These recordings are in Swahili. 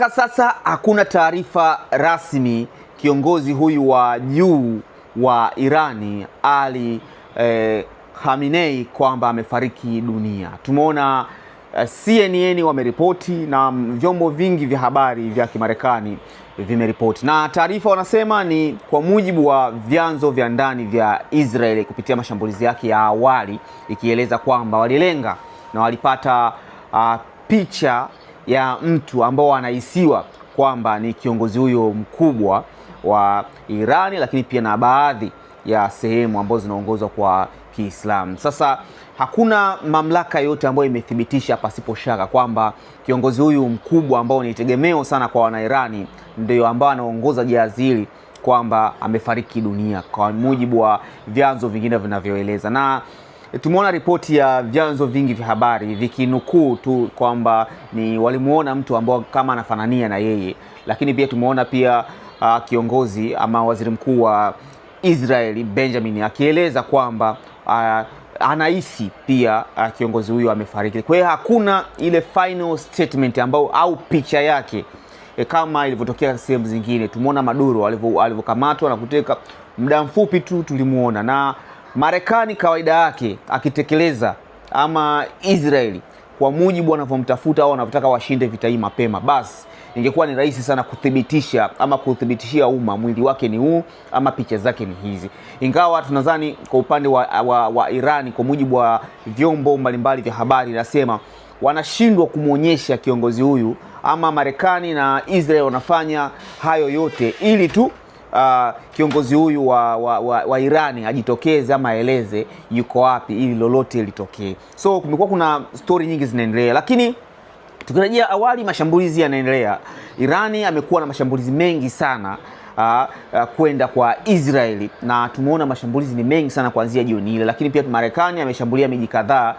Mpaka sasa hakuna taarifa rasmi kiongozi huyu wa juu wa Irani Ali Khamenei kwamba amefariki dunia. Tumeona CNN wameripoti na vyombo vingi vya habari vya Kimarekani vimeripoti, na taarifa wanasema ni kwa mujibu wa vyanzo vya ndani vya Israeli kupitia mashambulizi yake ya awali, ikieleza kwamba walilenga na walipata picha ya mtu ambao anahisiwa kwamba ni kiongozi huyo mkubwa wa Irani, lakini pia na baadhi ya sehemu ambazo zinaongozwa kwa Kiislamu. Sasa hakuna mamlaka yote ambayo imethibitisha pasipo shaka kwamba kiongozi huyu mkubwa ambao ni tegemeo sana kwa Wanairani ndio ambao anaongoza jahazi hili kwamba amefariki dunia, kwa mujibu wa vyanzo vingine vinavyoeleza. Na tumeona ripoti ya vyanzo vingi vya habari vikinukuu tu kwamba ni walimuona mtu ambao kama anafanania na yeye, lakini pia tumeona pia kiongozi ama waziri mkuu wa Israeli Benjamin akieleza kwamba anahisi pia kiongozi huyo amefariki. Kwa hiyo hakuna ile final statement au picha yake kama ilivyotokea sehemu zingine. Tumeona Maduro alivyokamatwa na kuteka, muda mfupi tu tulimuona. Na Marekani kawaida yake akitekeleza ama Israeli kwa mujibu wanavyomtafuta au wanavyotaka washinde vita hii mapema, basi ingekuwa ni rahisi sana kuthibitisha ama kuthibitishia umma mwili wake ni huu ama picha zake ni hizi. Ingawa tunadhani kwa upande wa Irani, kwa mujibu wa vyombo mbalimbali vya habari, nasema wanashindwa kumuonyesha kiongozi huyu, ama Marekani na Israel wanafanya hayo yote ili tu kiongozi huyu wa Irani ajitokeze ama aeleze yuko wapi ili lolote litokee. So kumekuwa kuna story nyingi zinaendelea, lakini tukirejea awali, mashambulizi yanaendelea. Irani amekuwa na mashambulizi mengi sana kwenda kwa Israeli, na tumeona mashambulizi ni mengi sana kuanzia jioni ile, lakini pia Marekani ameshambulia miji kadhaa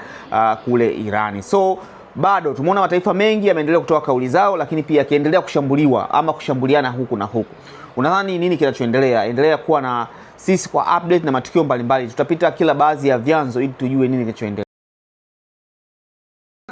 kule Irani. So bado tumeona mataifa mengi yameendelea kutoa kauli zao, lakini pia yakiendelea kushambuliwa ama kushambuliana huku na huku. Unadhani nini kinachoendelea? Endelea kuwa na sisi kwa update na matukio mbalimbali. Tutapita kila baadhi ya vyanzo ili tujue nini kinachoendelea.